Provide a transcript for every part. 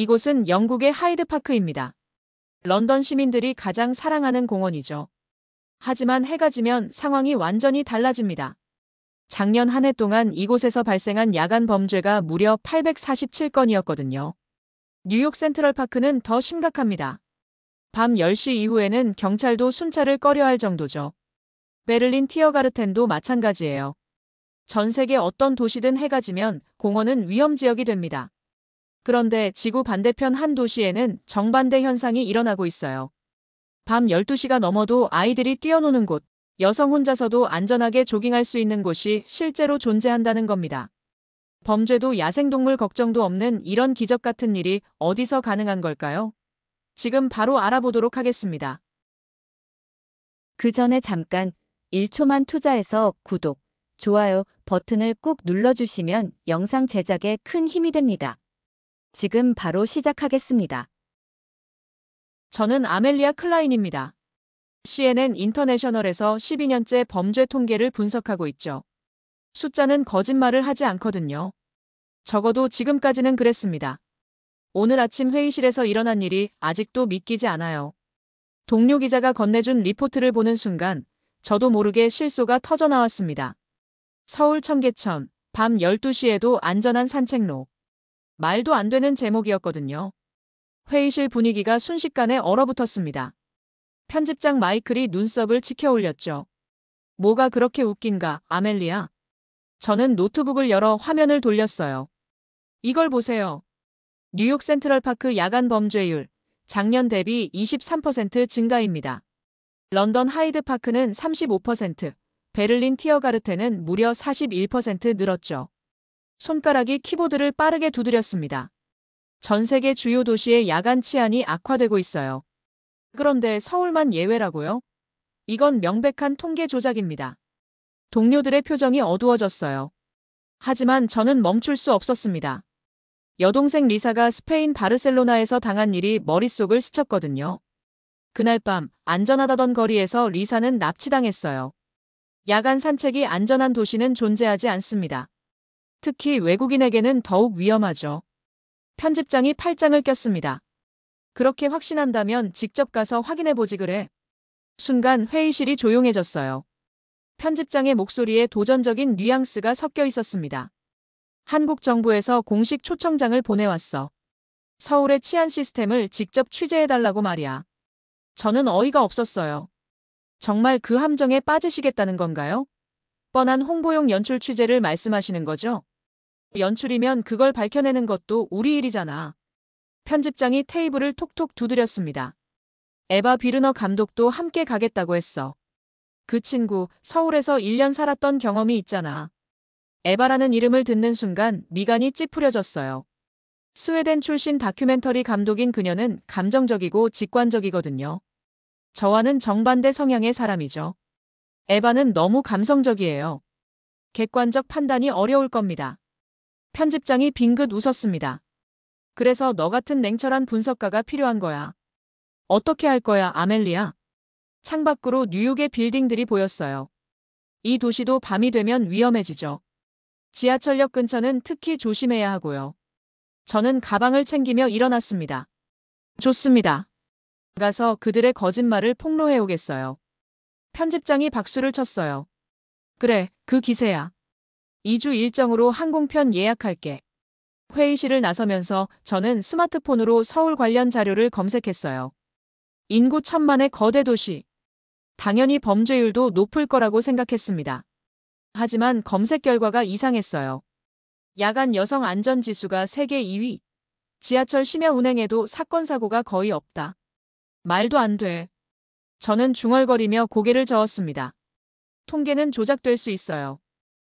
이곳은 영국의 하이드파크입니다. 런던 시민들이 가장 사랑하는 공원이죠. 하지만 해가 지면 상황이 완전히 달라집니다. 작년 한 해 동안 이곳에서 발생한 야간 범죄가 무려 847건이었거든요. 뉴욕 센트럴파크는 더 심각합니다. 밤 10시 이후에는 경찰도 순찰을 꺼려할 정도죠. 베를린 티어가르텐도 마찬가지예요. 전 세계 어떤 도시든 해가 지면 공원은 위험지역이 됩니다. 그런데 지구 반대편 한 도시에는 정반대 현상이 일어나고 있어요. 밤 12시가 넘어도 아이들이 뛰어노는 곳, 여성 혼자서도 안전하게 조깅할 수 있는 곳이 실제로 존재한다는 겁니다. 범죄도 야생동물 걱정도 없는 이런 기적 같은 일이 어디서 가능한 걸까요? 지금 바로 알아보도록 하겠습니다. 그 전에 잠깐 1초만 투자해서 구독, 좋아요 버튼을 꾹 눌러주시면 영상 제작에 큰 힘이 됩니다. 지금 바로 시작하겠습니다. 저는 아멜리아 클라인입니다. CNN 인터내셔널에서 12년째 범죄 통계를 분석하고 있죠. 숫자는 거짓말을 하지 않거든요. 적어도 지금까지는 그랬습니다. 오늘 아침 회의실에서 일어난 일이 아직도 믿기지 않아요. 동료 기자가 건네준 리포트를 보는 순간 저도 모르게 실소가 터져 나왔습니다. 서울 청계천, 밤 12시에도 안전한 산책로. 말도 안 되는 제목이었거든요. 회의실 분위기가 순식간에 얼어붙었습니다. 편집장 마이클이 눈썹을 치켜 올렸죠. 뭐가 그렇게 웃긴가, 아멜리아? 저는 노트북을 열어 화면을 돌렸어요. 이걸 보세요. 뉴욕 센트럴파크 야간 범죄율, 작년 대비 23% 증가입니다. 런던 하이드파크는 35%, 베를린 티어가르텐은 무려 41% 늘었죠. 손가락이 키보드를 빠르게 두드렸습니다. 전 세계 주요 도시의 야간 치안이 악화되고 있어요. 그런데 서울만 예외라고요? 이건 명백한 통계 조작입니다. 동료들의 표정이 어두워졌어요. 하지만 저는 멈출 수 없었습니다. 여동생 리사가 스페인 바르셀로나에서 당한 일이 머릿속을 스쳤거든요. 그날 밤 안전하다던 거리에서 리사는 납치당했어요. 야간 산책이 안전한 도시는 존재하지 않습니다. 특히 외국인에게는 더욱 위험하죠. 편집장이 팔짱을 꼈습니다. 그렇게 확신한다면 직접 가서 확인해보지 그래. 순간 회의실이 조용해졌어요. 편집장의 목소리에 도전적인 뉘앙스가 섞여 있었습니다. 한국 정부에서 공식 초청장을 보내왔어. 서울의 치안 시스템을 직접 취재해달라고 말이야. 저는 어이가 없었어요. 정말 그 함정에 빠지시겠다는 건가요? 뻔한 홍보용 연출 취재를 말씀하시는 거죠? 연출이면 그걸 밝혀내는 것도 우리 일이잖아. 편집장이 테이블을 톡톡 두드렸습니다. 에바 비르너 감독도 함께 가겠다고 했어. 그 친구 서울에서 1년 살았던 경험이 있잖아. 에바라는 이름을 듣는 순간 미간이 찌푸려졌어요. 스웨덴 출신 다큐멘터리 감독인 그녀는 감정적이고 직관적이거든요. 저와는 정반대 성향의 사람이죠. 에바는 너무 감성적이에요. 객관적 판단이 어려울 겁니다. 편집장이 빙긋 웃었습니다. 그래서 너 같은 냉철한 분석가가 필요한 거야. 어떻게 할 거야, 아멜리아? 창밖으로 뉴욕의 빌딩들이 보였어요. 이 도시도 밤이 되면 위험해지죠. 지하철역 근처는 특히 조심해야 하고요. 저는 가방을 챙기며 일어났습니다. 좋습니다. 가서 그들의 거짓말을 폭로해 오겠어요. 편집장이 박수를 쳤어요. 그래, 그 기세야. 2주 일정으로 항공편 예약할게. 회의실을 나서면서 저는 스마트폰으로 서울 관련 자료를 검색했어요. 인구 1,000만의 거대 도시. 당연히 범죄율도 높을 거라고 생각했습니다. 하지만 검색 결과가 이상했어요. 야간 여성 안전지수가 세계 2위. 지하철 심야 운행에도 사건 사고가 거의 없다. 말도 안 돼. 저는 중얼거리며 고개를 저었습니다. 통계는 조작될 수 있어요.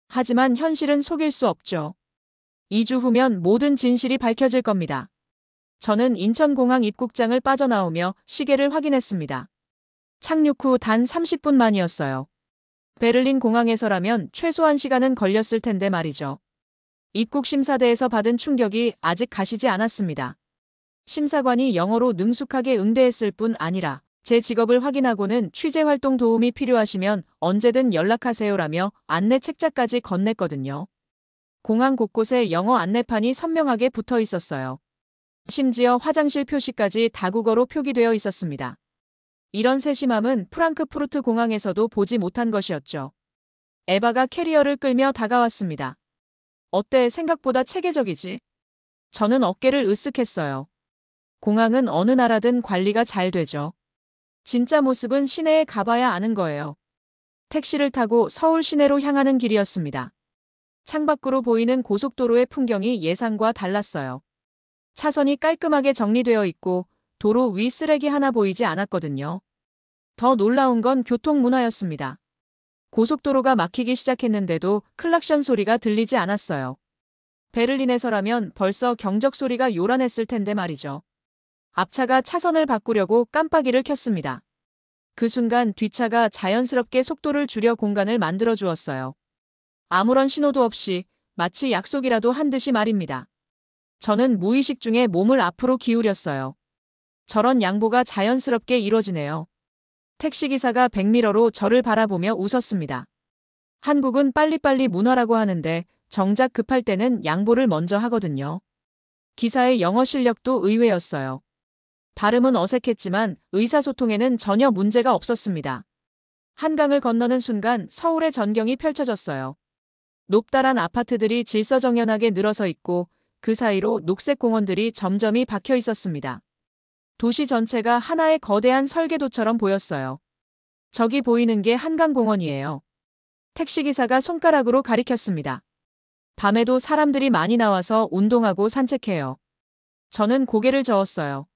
하지만 현실은 속일 수 없죠. 2주 후면 모든 진실이 밝혀질 겁니다. 저는 인천공항 입국장을 빠져나오며 시계를 확인했습니다. 착륙 후 단 30분 만이었어요. 베를린 공항에서라면 최소 1시간은 걸렸을 텐데 말이죠. 입국 심사대에서 받은 충격이 아직 가시지 않았습니다. 심사관이 영어로 능숙하게 응대했을 뿐 아니라 제 직업을 확인하고는 취재활동 도움이 필요하시면 언제든 연락하세요라며 안내 책자까지 건넸거든요. 공항 곳곳에 영어 안내판이 선명하게 붙어 있었어요. 심지어 화장실 표시까지 다국어로 표기되어 있었습니다. 이런 세심함은 프랑크푸르트 공항에서도 보지 못한 것이었죠. 에바가 캐리어를 끌며 다가왔습니다. 어때, 생각보다 체계적이지? 저는 어깨를 으쓱했어요. 공항은 어느 나라든 관리가 잘 되죠. 진짜 모습은 시내에 가봐야 아는 거예요. 택시를 타고 서울 시내로 향하는 길이었습니다. 창밖으로 보이는 고속도로의 풍경이 예상과 달랐어요. 차선이 깔끔하게 정리되어 있고 도로 위 쓰레기 하나 보이지 않았거든요. 더 놀라운 건 교통 문화였습니다. 고속도로가 막히기 시작했는데도 클락션 소리가 들리지 않았어요. 베를린에서라면 벌써 경적 소리가 요란했을 텐데 말이죠. 앞차가 차선을 바꾸려고 깜빡이를 켰습니다. 그 순간 뒷차가 자연스럽게 속도를 줄여 공간을 만들어 주었어요. 아무런 신호도 없이 마치 약속이라도 한 듯이 말입니다. 저는 무의식 중에 몸을 앞으로 기울였어요. 저런 양보가 자연스럽게 이루어지네요. 택시기사가 백미러로 저를 바라보며 웃었습니다. 한국은 빨리빨리 문화라고 하는데 정작 급할 때는 양보를 먼저 하거든요. 기사의 영어 실력도 의외였어요. 발음은 어색했지만 의사소통에는 전혀 문제가 없었습니다. 한강을 건너는 순간 서울의 전경이 펼쳐졌어요. 높다란 아파트들이 질서정연하게 늘어서 있고 그 사이로 녹색 공원들이 점점이 박혀 있었습니다. 도시 전체가 하나의 거대한 설계도처럼 보였어요. 저기 보이는 게 한강공원이에요. 택시기사가 손가락으로 가리켰습니다. 밤에도 사람들이 많이 나와서 운동하고 산책해요. 저는 고개를 저었어요.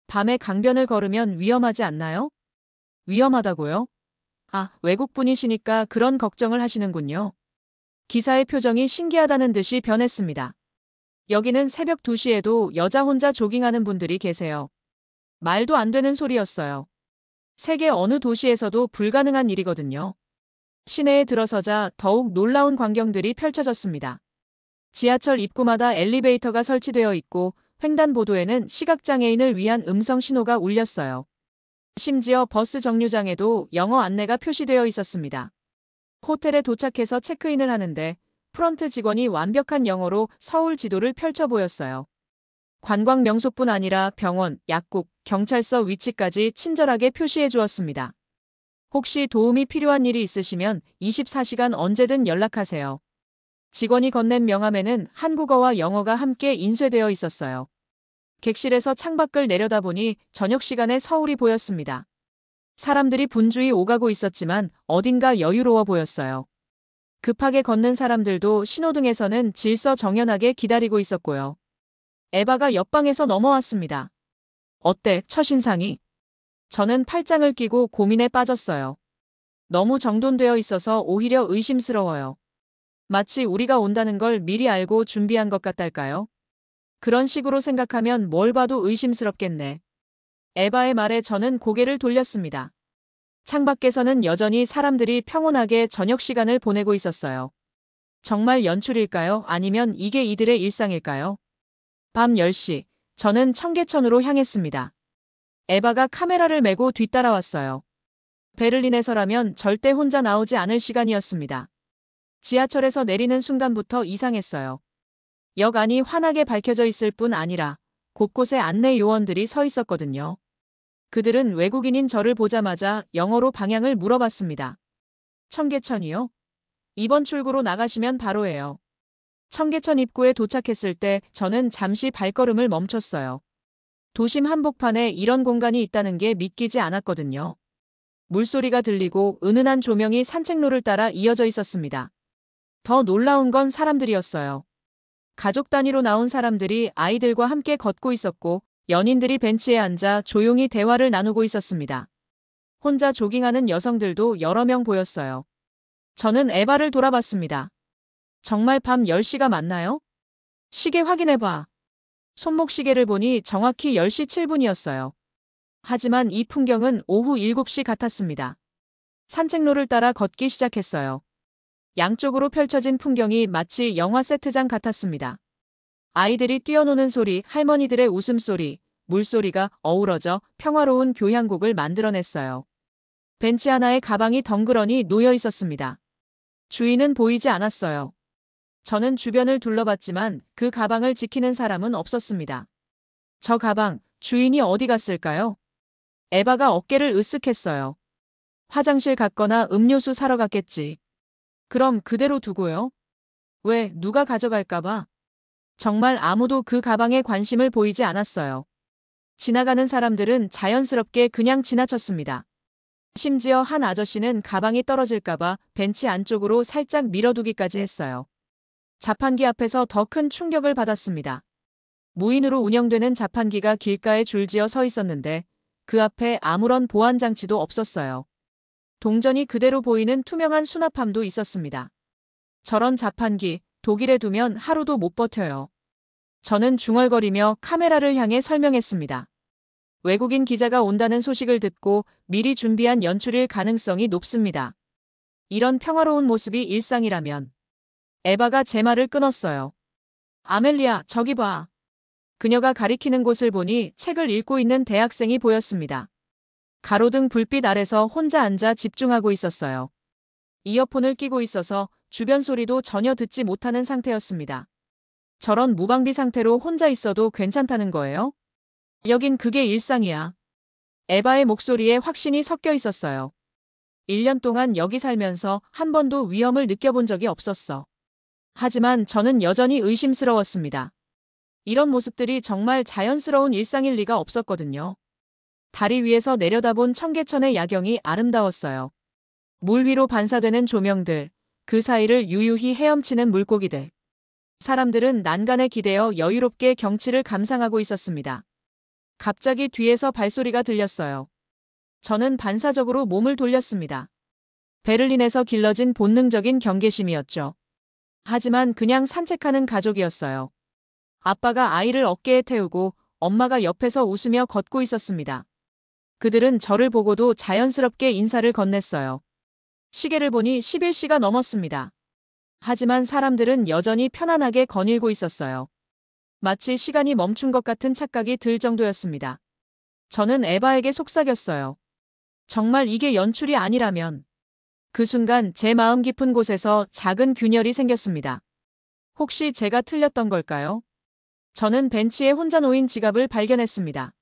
밤에 강변을 걸으면 위험하지 않나요? 위험하다고요? 아, 외국분이시니까 그런 걱정을 하시는군요. 기사의 표정이 신기하다는 듯이 변했습니다. 여기는 새벽 2시에도 여자 혼자 조깅하는 분들이 계세요. 말도 안 되는 소리였어요. 세계 어느 도시에서도 불가능한 일이거든요. 시내에 들어서자 더욱 놀라운 광경들이 펼쳐졌습니다. 지하철 입구마다 엘리베이터가 설치되어 있고 횡단보도에는 시각장애인을 위한 음성 신호가 울렸어요. 심지어 버스 정류장에도 영어 안내가 표시되어 있었습니다. 호텔에 도착해서 체크인을 하는데 프런트 직원이 완벽한 영어로 서울 지도를 펼쳐 보였어요. 관광 명소뿐 아니라 병원, 약국, 경찰서 위치까지 친절하게 표시해 주었습니다. 혹시 도움이 필요한 일이 있으시면 24시간 언제든 연락하세요. 직원이 건넨 명함에는 한국어와 영어가 함께 인쇄되어 있었어요. 객실에서 창밖을 내려다보니 저녁 시간에 서울이 보였습니다. 사람들이 분주히 오가고 있었지만 어딘가 여유로워 보였어요. 급하게 걷는 사람들도 신호등에서는 질서 정연하게 기다리고 있었고요. 에바가 옆방에서 넘어왔습니다. 어때, 첫인상이? 저는 팔짱을 끼고 고민에 빠졌어요. 너무 정돈되어 있어서 오히려 의심스러워요. 마치 우리가 온다는 걸 미리 알고 준비한 것 같달까요? 그런 식으로 생각하면 뭘 봐도 의심스럽겠네. 에바의 말에 저는 고개를 돌렸습니다. 창밖에서는 여전히 사람들이 평온하게 저녁 시간을 보내고 있었어요. 정말 연출일까요? 아니면 이게 이들의 일상일까요? 밤 10시, 저는 청계천으로 향했습니다. 에바가 카메라를 메고 뒤따라왔어요. 베를린에서라면 절대 혼자 나오지 않을 시간이었습니다. 지하철에서 내리는 순간부터 이상했어요. 역 안이 환하게 밝혀져 있을 뿐 아니라 곳곳에 안내 요원들이 서 있었거든요. 그들은 외국인인 저를 보자마자 영어로 방향을 물어봤습니다. 청계천이요? 이번 출구로 나가시면 바로예요. 청계천 입구에 도착했을 때 저는 잠시 발걸음을 멈췄어요. 도심 한복판에 이런 공간이 있다는 게 믿기지 않았거든요. 물소리가 들리고 은은한 조명이 산책로를 따라 이어져 있었습니다. 더 놀라운 건 사람들이었어요. 가족 단위로 나온 사람들이 아이들과 함께 걷고 있었고 연인들이 벤치에 앉아 조용히 대화를 나누고 있었습니다. 혼자 조깅하는 여성들도 여러 명 보였어요. 저는 에바를 돌아봤습니다. 정말 밤 10시가 맞나요? 시계 확인해봐. 손목 시계를 보니 정확히 10시 7분이었어요. 하지만 이 풍경은 오후 7시 같았습니다. 산책로를 따라 걷기 시작했어요. 양쪽으로 펼쳐진 풍경이 마치 영화 세트장 같았습니다. 아이들이 뛰어노는 소리, 할머니들의 웃음소리, 물소리가 어우러져 평화로운 교향곡을 만들어냈어요. 벤치 하나에 가방이 덩그러니 놓여 있었습니다. 주인은 보이지 않았어요. 저는 주변을 둘러봤지만 그 가방을 지키는 사람은 없었습니다. 저 가방, 주인이 어디 갔을까요? 에바가 어깨를 으쓱했어요. 화장실 갔거나 음료수 사러 갔겠지. 그럼 그대로 두고요. 왜, 누가 가져갈까봐? 정말 아무도 그 가방에 관심을 보이지 않았어요. 지나가는 사람들은 자연스럽게 그냥 지나쳤습니다. 심지어 한 아저씨는 가방이 떨어질까봐 벤치 안쪽으로 살짝 밀어두기까지 했어요. 자판기 앞에서 더 큰 충격을 받았습니다. 무인으로 운영되는 자판기가 길가에 줄지어 서 있었는데 그 앞에 아무런 보안 장치도 없었어요. 동전이 그대로 보이는 투명한 수납함도 있었습니다. 저런 자판기, 독일에 두면 하루도 못 버텨요. 저는 중얼거리며 카메라를 향해 설명했습니다. 외국인 기자가 온다는 소식을 듣고 미리 준비한 연출일 가능성이 높습니다. 이런 평화로운 모습이 일상이라면. 에바가 제 말을 끊었어요. 아멜리아, 저기 봐. 그녀가 가리키는 곳을 보니 책을 읽고 있는 대학생이 보였습니다. 가로등 불빛 아래서 혼자 앉아 집중하고 있었어요. 이어폰을 끼고 있어서 주변 소리도 전혀 듣지 못하는 상태였습니다. 저런 무방비 상태로 혼자 있어도 괜찮다는 거예요? 여긴 그게 일상이야. 에바의 목소리에 확신이 섞여 있었어요. 1년 동안 여기 살면서 한 번도 위험을 느껴본 적이 없었어. 하지만 저는 여전히 의심스러웠습니다. 이런 모습들이 정말 자연스러운 일상일 리가 없었거든요. 다리 위에서 내려다본 청계천의 야경이 아름다웠어요. 물 위로 반사되는 조명들, 그 사이를 유유히 헤엄치는 물고기들. 사람들은 난간에 기대어 여유롭게 경치를 감상하고 있었습니다. 갑자기 뒤에서 발소리가 들렸어요. 저는 반사적으로 몸을 돌렸습니다. 베를린에서 길러진 본능적인 경계심이었죠. 하지만 그냥 산책하는 가족이었어요. 아빠가 아이를 어깨에 태우고 엄마가 옆에서 웃으며 걷고 있었습니다. 그들은 저를 보고도 자연스럽게 인사를 건넸어요. 시계를 보니 11시가 넘었습니다. 하지만 사람들은 여전히 편안하게 거닐고 있었어요. 마치 시간이 멈춘 것 같은 착각이 들 정도였습니다. 저는 에바에게 속삭였어요. 정말 이게 연출이 아니라면. 그 순간 제 마음 깊은 곳에서 작은 균열이 생겼습니다. 혹시 제가 틀렸던 걸까요? 저는 벤치에 혼자 놓인 지갑을 발견했습니다.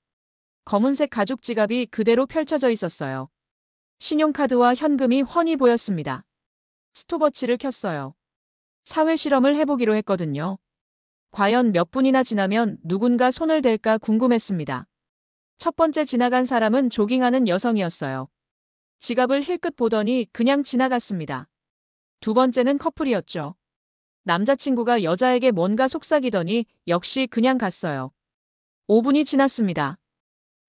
검은색 가죽 지갑이 그대로 펼쳐져 있었어요. 신용카드와 현금이 훤히 보였습니다. 스톱워치를 켰어요. 사회 실험을 해보기로 했거든요. 과연 몇 분이나 지나면 누군가 손을 댈까 궁금했습니다. 첫 번째 지나간 사람은 조깅하는 여성이었어요. 지갑을 힐끗 보더니 그냥 지나갔습니다. 두 번째는 커플이었죠. 남자친구가 여자에게 뭔가 속삭이더니 역시 그냥 갔어요. 5분이 지났습니다.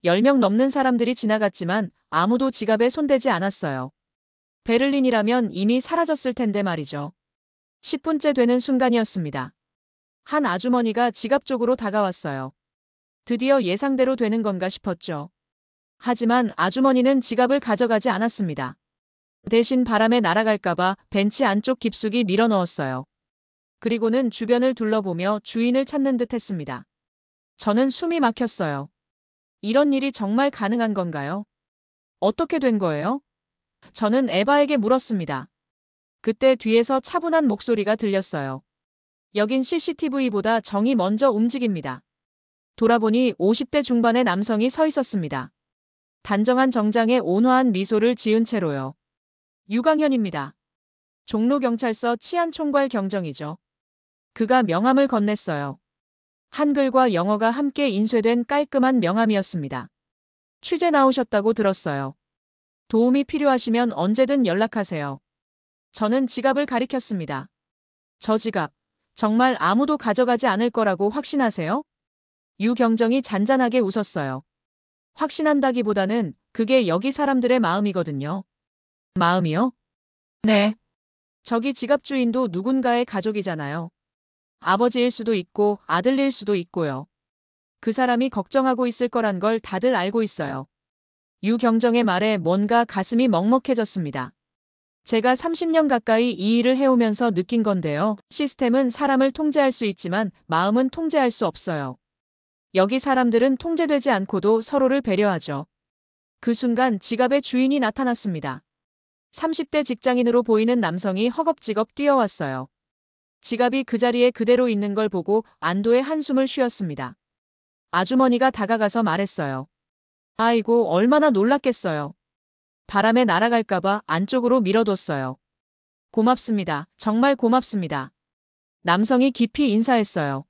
10명 넘는 사람들이 지나갔지만 아무도 지갑에 손대지 않았어요. 베를린이라면 이미 사라졌을 텐데 말이죠. 10분째 되는 순간이었습니다. 한 아주머니가 지갑 쪽으로 다가왔어요. 드디어 예상대로 되는 건가 싶었죠. 하지만 아주머니는 지갑을 가져가지 않았습니다. 대신 바람에 날아갈까봐 벤치 안쪽 깊숙이 밀어넣었어요. 그리고는 주변을 둘러보며 주인을 찾는 듯 했습니다. 저는 숨이 막혔어요. 이런 일이 정말 가능한 건가요? 어떻게 된 거예요? 저는 에바에게 물었습니다. 그때 뒤에서 차분한 목소리가 들렸어요. 여긴 CCTV보다 정이 먼저 움직입니다. 돌아보니 50대 중반의 남성이 서 있었습니다. 단정한 정장에 온화한 미소를 지은 채로요. 유강현입니다. 종로경찰서 치안총괄 경정이죠. 그가 명함을 건넸어요. 한글과 영어가 함께 인쇄된 깔끔한 명함이었습니다. 취재 나오셨다고 들었어요. 도움이 필요하시면 언제든 연락하세요. 저는 지갑을 가리켰습니다. 저 지갑, 정말 아무도 가져가지 않을 거라고 확신하세요? 유경정이 잔잔하게 웃었어요. 확신한다기보다는 그게 여기 사람들의 마음이거든요. 마음이요? 네. 저기 지갑 주인도 누군가의 가족이잖아요. 아버지일 수도 있고 아들일 수도 있고요. 그 사람이 걱정하고 있을 거란 걸 다들 알고 있어요. 유경정의 말에 뭔가 가슴이 먹먹해졌습니다. 제가 30년 가까이 이 일을 해오면서 느낀 건데요. 시스템은 사람을 통제할 수 있지만 마음은 통제할 수 없어요. 여기 사람들은 통제되지 않고도 서로를 배려하죠. 그 순간 지갑의 주인이 나타났습니다. 30대 직장인으로 보이는 남성이 허겁지겁 뛰어왔어요. 지갑이 그 자리에 그대로 있는 걸 보고 안도의 한숨을 쉬었습니다. 아주머니가 다가가서 말했어요. 아이고, 얼마나 놀랐겠어요. 바람에 날아갈까봐 안쪽으로 밀어뒀어요. 고맙습니다. 정말 고맙습니다. 남성이 깊이 인사했어요.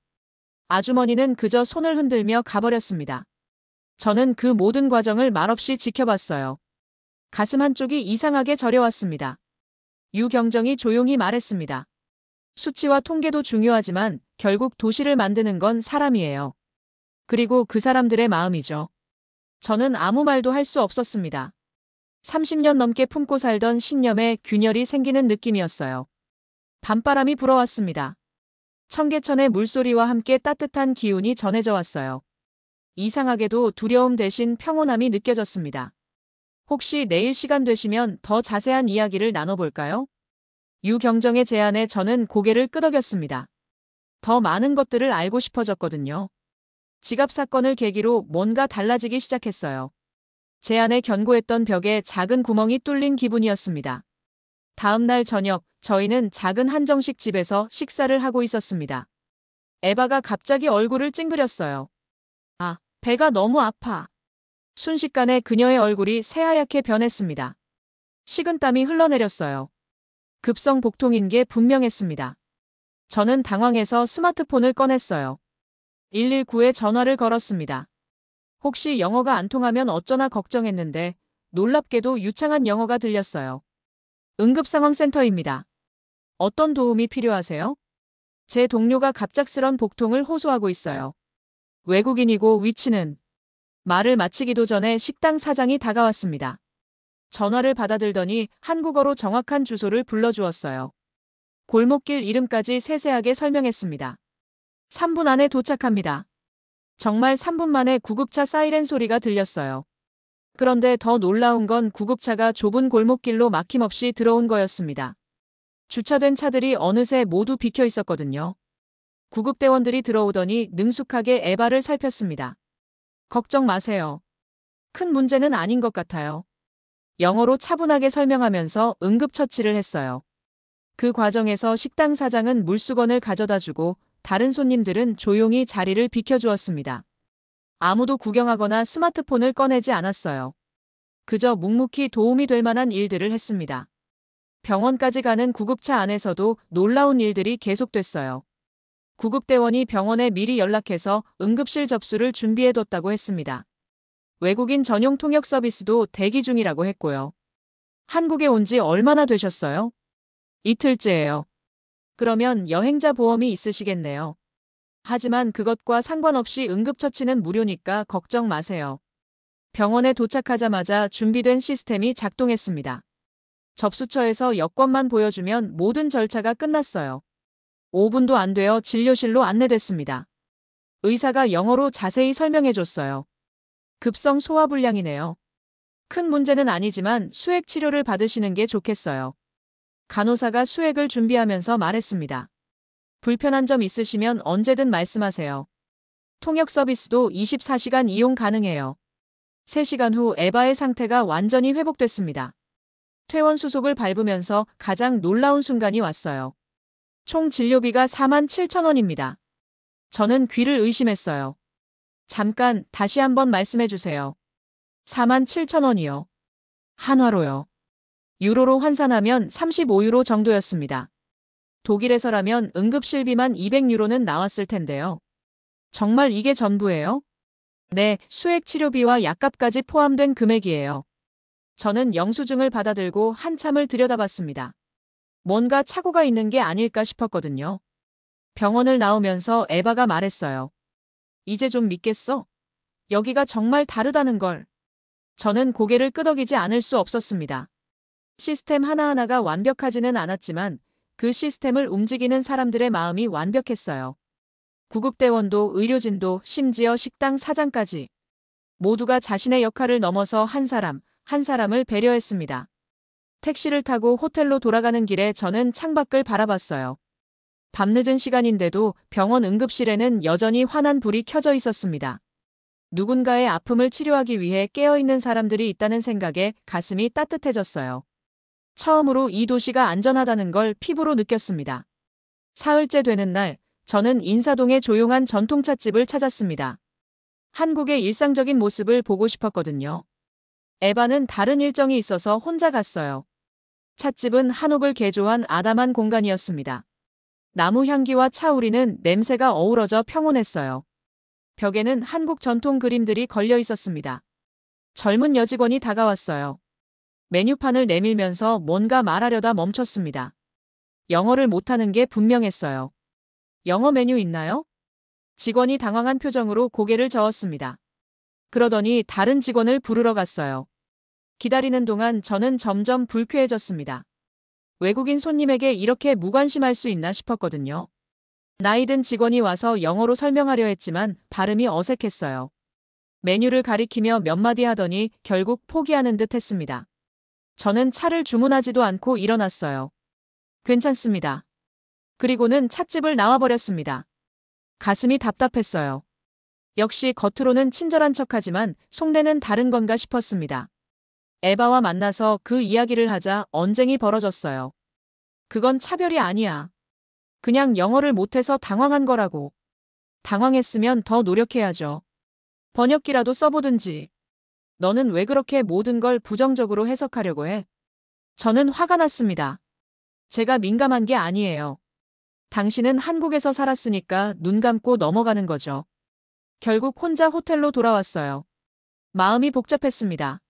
아주머니는 그저 손을 흔들며 가버렸습니다. 저는 그 모든 과정을 말없이 지켜봤어요. 가슴 한쪽이 이상하게 저려왔습니다. 유경정이 조용히 말했습니다. 수치와 통계도 중요하지만 결국 도시를 만드는 건 사람이에요. 그리고 그 사람들의 마음이죠. 저는 아무 말도 할 수 없었습니다. 30년 넘게 품고 살던 신념에 균열이 생기는 느낌이었어요. 밤바람이 불어왔습니다. 청계천의 물소리와 함께 따뜻한 기운이 전해져 왔어요. 이상하게도 두려움 대신 평온함이 느껴졌습니다. 혹시 내일 시간 되시면 더 자세한 이야기를 나눠볼까요? 유경정의 제안에 저는 고개를 끄덕였습니다. 더 많은 것들을 알고 싶어졌거든요. 지갑 사건을 계기로 뭔가 달라지기 시작했어요. 제 안에 견고했던 벽에 작은 구멍이 뚫린 기분이었습니다. 다음 날 저녁, 저희는 작은 한정식 집에서 식사를 하고 있었습니다. 에바가 갑자기 얼굴을 찡그렸어요. 아, 배가 너무 아파. 순식간에 그녀의 얼굴이 새하얗게 변했습니다. 식은땀이 흘러내렸어요. 급성 복통인 게 분명했습니다. 저는 당황해서 스마트폰을 꺼냈어요. 119에 전화를 걸었습니다. 혹시 영어가 안 통하면 어쩌나 걱정했는데 놀랍게도 유창한 영어가 들렸어요. 응급상황센터입니다. 어떤 도움이 필요하세요? 제 동료가 갑작스런 복통을 호소하고 있어요. 외국인이고 위치는. 말을 마치기도 전에 식당 사장이 다가왔습니다. 전화를 받아들더니 한국어로 정확한 주소를 불러주었어요. 골목길 이름까지 세세하게 설명했습니다. 3분 안에 도착합니다. 정말 3분 만에 구급차 사이렌 소리가 들렸어요. 그런데 더 놀라운 건 구급차가 좁은 골목길로 막힘없이 들어온 거였습니다. 주차된 차들이 어느새 모두 비켜 있었거든요. 구급대원들이 들어오더니 능숙하게 에바를 살폈습니다. 걱정 마세요. 큰 문제는 아닌 것 같아요. 영어로 차분하게 설명하면서 응급처치를 했어요. 그 과정에서 식당 사장은 물수건을 가져다주고 다른 손님들은 조용히 자리를 비켜주었습니다. 아무도 구경하거나 스마트폰을 꺼내지 않았어요. 그저 묵묵히 도움이 될 만한 일들을 했습니다. 병원까지 가는 구급차 안에서도 놀라운 일들이 계속됐어요. 구급대원이 병원에 미리 연락해서 응급실 접수를 준비해뒀다고 했습니다. 외국인 전용 통역 서비스도 대기 중이라고 했고요. 한국에 온 지 얼마나 되셨어요? 이틀째예요. 그러면 여행자 보험이 있으시겠네요. 하지만 그것과 상관없이 응급처치는 무료니까 걱정 마세요. 병원에 도착하자마자 준비된 시스템이 작동했습니다. 접수처에서 여권만 보여주면 모든 절차가 끝났어요. 5분도 안 되어 진료실로 안내됐습니다. 의사가 영어로 자세히 설명해줬어요. 급성 소화불량이네요. 큰 문제는 아니지만 수액 치료를 받으시는 게 좋겠어요. 간호사가 수액을 준비하면서 말했습니다. 불편한 점 있으시면 언제든 말씀하세요. 통역 서비스도 24시간 이용 가능해요. 3시간 후 에바의 상태가 완전히 회복됐습니다. 퇴원 수속을 밟으면서 가장 놀라운 순간이 왔어요. 총 진료비가 47,000원입니다. 저는 귀를 의심했어요. 잠깐 다시 한번 말씀해 주세요. 47,000원이요. 한화로요. 유로로 환산하면 35유로 정도였습니다. 독일에서라면 응급실비만 200유로는 나왔을 텐데요. 정말 이게 전부예요? 네, 수액 치료비와 약값까지 포함된 금액이에요. 저는 영수증을 받아들고 한참을 들여다봤습니다. 뭔가 착오가 있는 게 아닐까 싶었거든요. 병원을 나오면서 에바가 말했어요. 이제 좀 믿겠어? 여기가 정말 다르다는 걸. 저는 고개를 끄덕이지 않을 수 없었습니다. 시스템 하나하나가 완벽하지는 않았지만 그 시스템을 움직이는 사람들의 마음이 완벽했어요. 구급대원도 의료진도 심지어 식당 사장까지. 모두가 자신의 역할을 넘어서 한 사람을 배려했습니다. 택시를 타고 호텔로 돌아가는 길에 저는 창밖을 바라봤어요. 밤늦은 시간인데도 병원 응급실에는 여전히 환한 불이 켜져 있었습니다. 누군가의 아픔을 치료하기 위해 깨어있는 사람들이 있다는 생각에 가슴이 따뜻해졌어요. 처음으로 이 도시가 안전하다는 걸 피부로 느꼈습니다. 사흘째 되는 날, 저는 인사동의 조용한 전통찻집을 찾았습니다. 한국의 일상적인 모습을 보고 싶었거든요. 에바는 다른 일정이 있어서 혼자 갔어요. 찻집은 한옥을 개조한 아담한 공간이었습니다. 나무 향기와 차우리는 냄새가 어우러져 평온했어요. 벽에는 한국 전통 그림들이 걸려 있었습니다. 젊은 여직원이 다가왔어요. 메뉴판을 내밀면서 뭔가 말하려다 멈췄습니다. 영어를 못하는 게 분명했어요. 영어 메뉴 있나요? 직원이 당황한 표정으로 고개를 저었습니다. 그러더니 다른 직원을 부르러 갔어요. 기다리는 동안 저는 점점 불쾌해졌습니다. 외국인 손님에게 이렇게 무관심할 수 있나 싶었거든요. 나이든 직원이 와서 영어로 설명하려 했지만 발음이 어색했어요. 메뉴를 가리키며 몇 마디 하더니 결국 포기하는 듯 했습니다. 저는 차를 주문하지도 않고 일어났어요. 괜찮습니다. 그리고는 찻집을 나와버렸습니다. 가슴이 답답했어요. 역시 겉으로는 친절한 척하지만 속내는 다른 건가 싶었습니다. 에바와 만나서 그 이야기를 하자 언쟁이 벌어졌어요. 그건 차별이 아니야. 그냥 영어를 못해서 당황한 거라고. 당황했으면 더 노력해야죠. 번역기라도 써보든지. 너는 왜 그렇게 모든 걸 부정적으로 해석하려고 해? 저는 화가 났습니다. 제가 민감한 게 아니에요. 당신은 한국에서 살았으니까 눈 감고 넘어가는 거죠. 결국 혼자 호텔로 돌아왔어요. 마음이 복잡했습니다.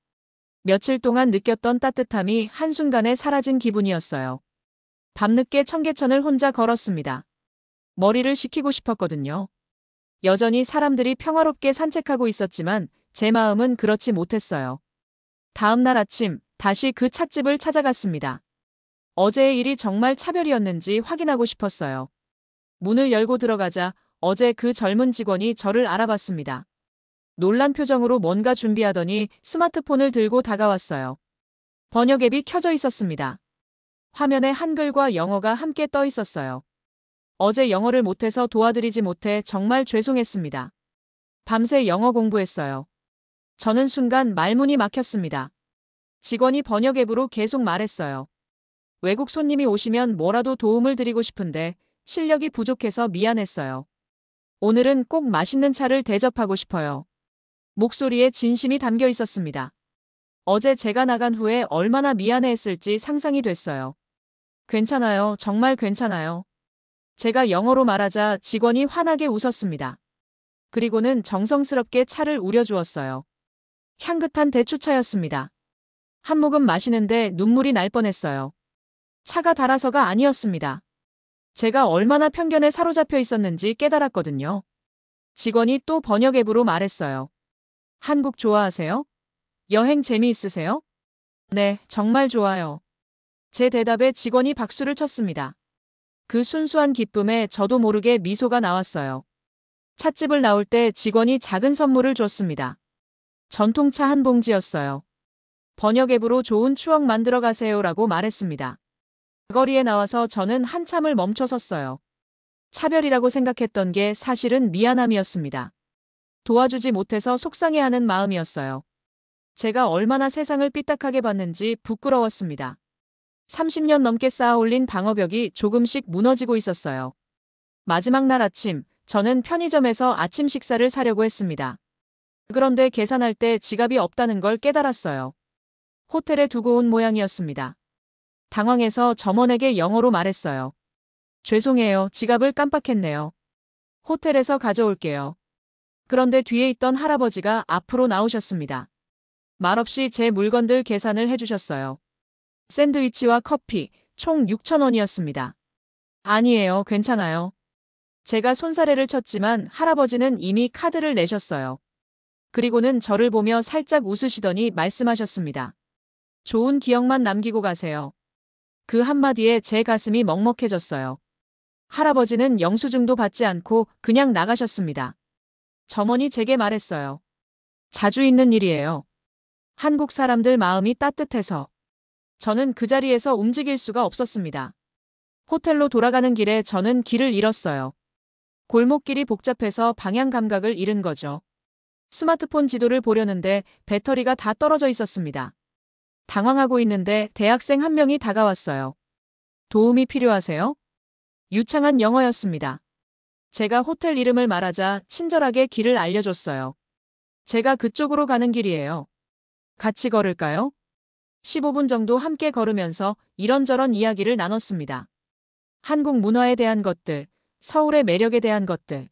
며칠 동안 느꼈던 따뜻함이 한순간에 사라진 기분이었어요. 밤늦게 청계천을 혼자 걸었습니다. 머리를 식히고 싶었거든요. 여전히 사람들이 평화롭게 산책하고 있었지만 제 마음은 그렇지 못했어요. 다음 날 아침 다시 그 찻집을 찾아갔습니다. 어제의 일이 정말 차별이었는지 확인하고 싶었어요. 문을 열고 들어가자 어제 그 젊은 직원이 저를 알아봤습니다. 놀란 표정으로 뭔가 준비하더니 스마트폰을 들고 다가왔어요. 번역 앱이 켜져 있었습니다. 화면에 한글과 영어가 함께 떠 있었어요. 어제 영어를 못해서 도와드리지 못해 정말 죄송했습니다. 밤새 영어 공부했어요. 저는 순간 말문이 막혔습니다. 직원이 번역 앱으로 계속 말했어요. 외국 손님이 오시면 뭐라도 도움을 드리고 싶은데 실력이 부족해서 미안했어요. 오늘은 꼭 맛있는 차를 대접하고 싶어요. 목소리에 진심이 담겨 있었습니다. 어제 제가 나간 후에 얼마나 미안해했을지 상상이 됐어요. 괜찮아요. 정말 괜찮아요. 제가 영어로 말하자 직원이 환하게 웃었습니다. 그리고는 정성스럽게 차를 우려주었어요. 향긋한 대추차였습니다. 한 모금 마시는데 눈물이 날 뻔했어요. 차가 달아서가 아니었습니다. 제가 얼마나 편견에 사로잡혀 있었는지 깨달았거든요. 직원이 또 번역 앱으로 말했어요. 한국 좋아하세요? 여행 재미있으세요? 네, 정말 좋아요. 제 대답에 직원이 박수를 쳤습니다. 그 순수한 기쁨에 저도 모르게 미소가 나왔어요. 찻집을 나올 때 직원이 작은 선물을 줬습니다. 전통차 한 봉지였어요. 번역 앱으로 좋은 추억 만들어 가세요라고 말했습니다. 거리에 나와서 저는 한참을 멈춰 섰어요. 차별이라고 생각했던 게 사실은 미안함이었습니다. 도와주지 못해서 속상해하는 마음이었어요. 제가 얼마나 세상을 삐딱하게 봤는지 부끄러웠습니다. 30년 넘게 쌓아올린 방어벽이 조금씩 무너지고 있었어요. 마지막 날 아침, 저는 편의점에서 아침 식사를 사려고 했습니다. 그런데 계산할 때 지갑이 없다는 걸 깨달았어요. 호텔에 두고 온 모양이었습니다. 당황해서 점원에게 영어로 말했어요. 죄송해요. 지갑을 깜빡했네요. 호텔에서 가져올게요. 그런데 뒤에 있던 할아버지가 앞으로 나오셨습니다. 말없이 제 물건들 계산을 해주셨어요. 샌드위치와 커피, 총 6,000원이었습니다. 아니에요. 괜찮아요. 제가 손사래를 쳤지만 할아버지는 이미 카드를 내셨어요. 그리고는 저를 보며 살짝 웃으시더니 말씀하셨습니다. 좋은 기억만 남기고 가세요. 그 한마디에 제 가슴이 먹먹해졌어요. 할아버지는 영수증도 받지 않고 그냥 나가셨습니다. 점원이 제게 말했어요. 자주 있는 일이에요. 한국 사람들 마음이 따뜻해서. 저는 그 자리에서 움직일 수가 없었습니다. 호텔로 돌아가는 길에 저는 길을 잃었어요. 골목길이 복잡해서 방향 감각을 잃은 거죠. 스마트폰 지도를 보려는데 배터리가 다 떨어져 있었습니다. 당황하고 있는데 대학생 한 명이 다가왔어요. 도움이 필요하세요? 유창한 영어였습니다. 제가 호텔 이름을 말하자 친절하게 길을 알려줬어요. 제가 그쪽으로 가는 길이에요. 같이 걸을까요? 15분 정도 함께 걸으면서 이런저런 이야기를 나눴습니다. 한국 문화에 대한 것들, 서울의 매력에 대한 것들.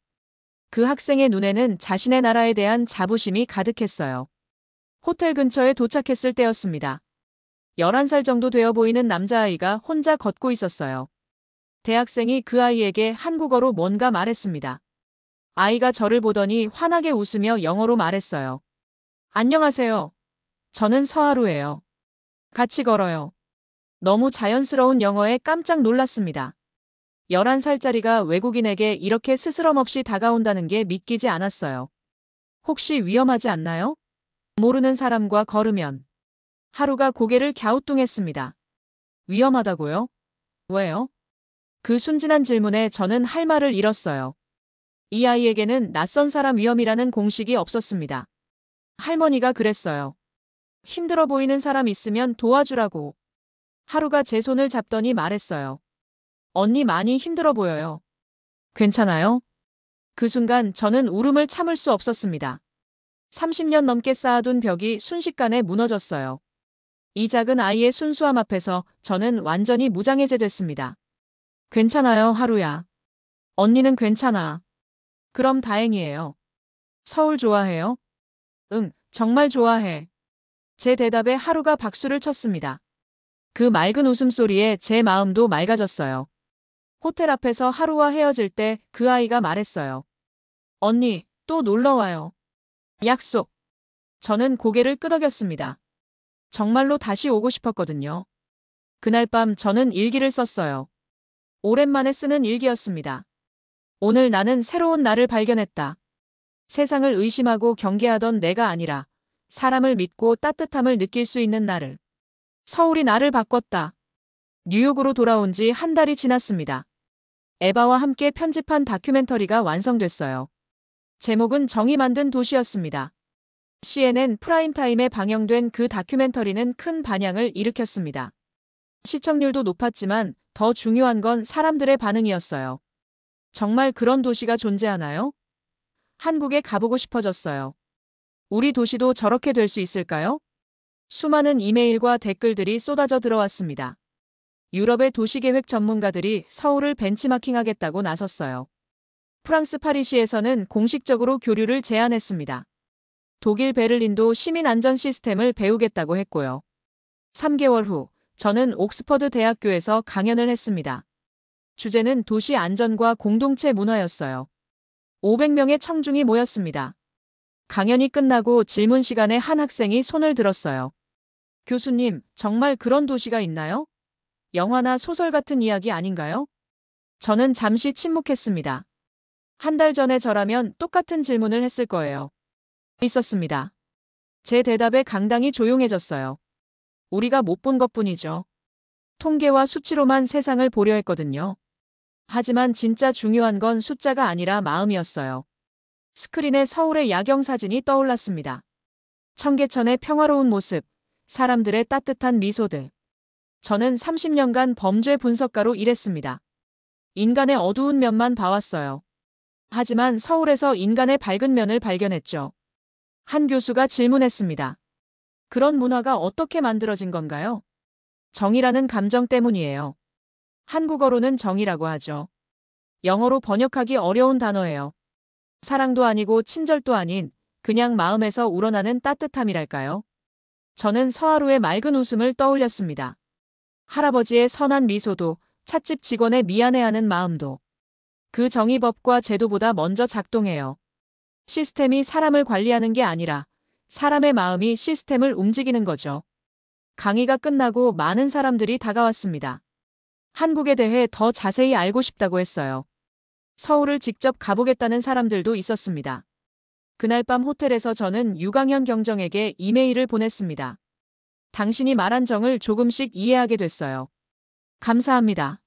그 학생의 눈에는 자신의 나라에 대한 자부심이 가득했어요. 호텔 근처에 도착했을 때였습니다. 11살 정도 되어 보이는 남자아이가 혼자 걷고 있었어요. 대학생이 그 아이에게 한국어로 뭔가 말했습니다. 아이가 저를 보더니 환하게 웃으며 영어로 말했어요. 안녕하세요. 저는 서하루예요. 같이 걸어요. 너무 자연스러운 영어에 깜짝 놀랐습니다. 11살짜리가 외국인에게 이렇게 스스럼 없이 다가온다는 게 믿기지 않았어요. 혹시 위험하지 않나요? 모르는 사람과 걸으면. 하루가 고개를 갸우뚱했습니다. 위험하다고요? 왜요? 그 순진한 질문에 저는 할 말을 잃었어요. 이 아이에게는 낯선 사람 위험이라는 공식이 없었습니다. 할머니가 그랬어요. 힘들어 보이는 사람 있으면 도와주라고. 하루가 제 손을 잡더니 말했어요. 언니 많이 힘들어 보여요. 괜찮아요? 그 순간 저는 울음을 참을 수 없었습니다. 30년 넘게 쌓아둔 벽이 순식간에 무너졌어요. 이 작은 아이의 순수함 앞에서 저는 완전히 무장해제됐습니다. 괜찮아요, 하루야. 언니는 괜찮아. 그럼 다행이에요. 서울 좋아해요? 응, 정말 좋아해. 제 대답에 하루가 박수를 쳤습니다. 그 맑은 웃음소리에 제 마음도 맑아졌어요. 호텔 앞에서 하루와 헤어질 때 그 아이가 말했어요. 언니, 또 놀러 와요. 약속. 저는 고개를 끄덕였습니다. 정말로 다시 오고 싶었거든요. 그날 밤 저는 일기를 썼어요. 오랜만에 쓰는 일기였습니다. 오늘 나는 새로운 나를 발견했다. 세상을 의심하고 경계하던 내가 아니라 사람을 믿고 따뜻함을 느낄 수 있는 나를. 서울이 나를 바꿨다. 뉴욕으로 돌아온 지 한 달이 지났습니다. 에바와 함께 편집한 다큐멘터리가 완성됐어요. 제목은 정이 만든 도시였습니다. CNN 프라임타임에 방영된 그 다큐멘터리는 큰 반향을 일으켰습니다. 시청률도 높았지만 더 중요한 건 사람들의 반응이었어요. 정말 그런 도시가 존재하나요? 한국에 가보고 싶어졌어요. 우리 도시도 저렇게 될 수 있을까요? 수많은 이메일과 댓글들이 쏟아져 들어왔습니다. 유럽의 도시계획 전문가들이 서울을 벤치마킹하겠다고 나섰어요. 프랑스 파리시에서는 공식적으로 교류를 제안했습니다. 독일 베를린도 시민 안전 시스템을 배우겠다고 했고요. 3개월 후 저는 옥스퍼드 대학교에서 강연을 했습니다. 주제는 도시 안전과 공동체 문화였어요. 500명의 청중이 모였습니다. 강연이 끝나고 질문 시간에 한 학생이 손을 들었어요. 교수님, 정말 그런 도시가 있나요? 영화나 소설 같은 이야기 아닌가요? 저는 잠시 침묵했습니다. 한 달 전에 저라면 똑같은 질문을 했을 거예요. 있었습니다. 제 대답에 강당이 조용해졌어요. 우리가 못 본 것뿐이죠. 통계와 수치로만 세상을 보려 했거든요. 하지만 진짜 중요한 건 숫자가 아니라 마음이었어요. 스크린에 서울의 야경 사진이 떠올랐습니다. 청계천의 평화로운 모습, 사람들의 따뜻한 미소들. 저는 30년간 범죄 분석가로 일했습니다. 인간의 어두운 면만 봐왔어요. 하지만 서울에서 인간의 밝은 면을 발견했죠. 한 교수가 질문했습니다. 그런 문화가 어떻게 만들어진 건가요? 정의라는 감정 때문이에요. 한국어로는 정의라고 하죠. 영어로 번역하기 어려운 단어예요. 사랑도 아니고 친절도 아닌 그냥 마음에서 우러나는 따뜻함이랄까요? 저는 서하루의 맑은 웃음을 떠올렸습니다. 할아버지의 선한 미소도 찻집 직원의 미안해하는 마음도. 그 정의법과 제도보다 먼저 작동해요. 시스템이 사람을 관리하는 게 아니라 사람의 마음이 시스템을 움직이는 거죠. 강의가 끝나고 많은 사람들이 다가왔습니다. 한국에 대해 더 자세히 알고 싶다고 했어요. 서울을 직접 가보겠다는 사람들도 있었습니다. 그날 밤 호텔에서 저는 유강현 경정에게 이메일을 보냈습니다. 당신이 말한 정을 조금씩 이해하게 됐어요. 감사합니다.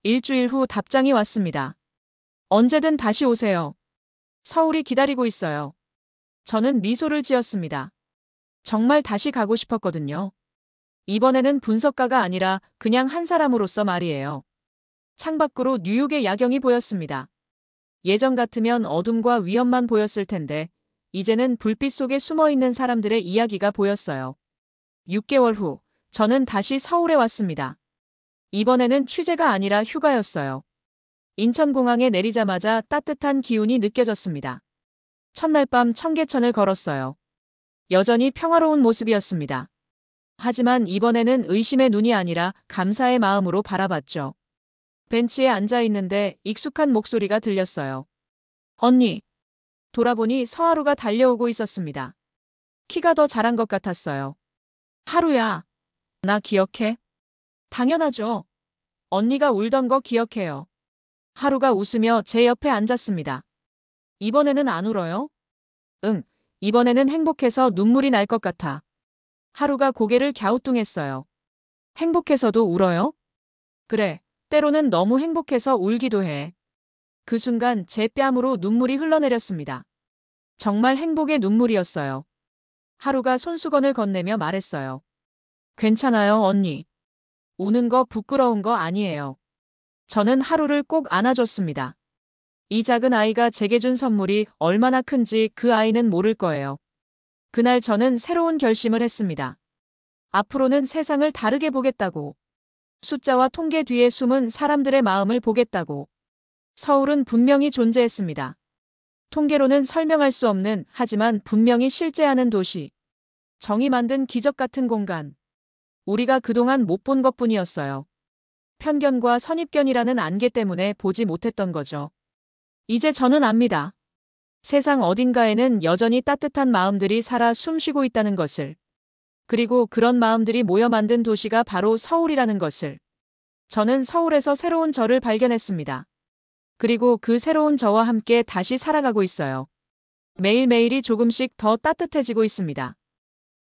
일주일 후 답장이 왔습니다. 언제든 다시 오세요. 서울이 기다리고 있어요. 저는 미소를 지었습니다. 정말 다시 가고 싶었거든요. 이번에는 분석가가 아니라 그냥 한 사람으로서 말이에요. 창밖으로 뉴욕의 야경이 보였습니다. 예전 같으면 어둠과 위험만 보였을 텐데 이제는 불빛 속에 숨어 있는 사람들의 이야기가 보였어요. 6개월 후, 저는 다시 서울에 왔습니다. 이번에는 취재가 아니라 휴가였어요. 인천공항에 내리자마자 따뜻한 기운이 느껴졌습니다. 첫날 밤 청계천을 걸었어요. 여전히 평화로운 모습이었습니다. 하지만 이번에는 의심의 눈이 아니라 감사의 마음으로 바라봤죠. 벤치에 앉아 있는데 익숙한 목소리가 들렸어요. 언니. 돌아보니 서하루가 달려오고 있었습니다. 키가 더 자란 것 같았어요. 하루야. 나 기억해? 당연하죠. 언니가 울던 거 기억해요. 하루가 웃으며 제 옆에 앉았습니다. 이번에는 안 울어요? 응, 이번에는 행복해서 눈물이 날 것 같아. 하루가 고개를 갸우뚱했어요. 행복해서도 울어요? 그래, 때로는 너무 행복해서 울기도 해. 그 순간 제 뺨으로 눈물이 흘러내렸습니다. 정말 행복의 눈물이었어요. 하루가 손수건을 건네며 말했어요. 괜찮아요, 언니. 우는 거 부끄러운 거 아니에요. 저는 하루를 꼭 안아줬습니다. 이 작은 아이가 제게 준 선물이 얼마나 큰지 그 아이는 모를 거예요. 그날 저는 새로운 결심을 했습니다. 앞으로는 세상을 다르게 보겠다고. 숫자와 통계 뒤에 숨은 사람들의 마음을 보겠다고. 서울은 분명히 존재했습니다. 통계로는 설명할 수 없는, 하지만 분명히 실제하는 도시. 정이 만든 기적 같은 공간. 우리가 그동안 못 본 것뿐이었어요. 편견과 선입견이라는 안개 때문에 보지 못했던 거죠. 이제 저는 압니다. 세상 어딘가에는 여전히 따뜻한 마음들이 살아 숨쉬고 있다는 것을. 그리고 그런 마음들이 모여 만든 도시가 바로 서울이라는 것을. 저는 서울에서 새로운 저를 발견했습니다. 그리고 그 새로운 저와 함께 다시 살아가고 있어요. 매일매일이 조금씩 더 따뜻해지고 있습니다.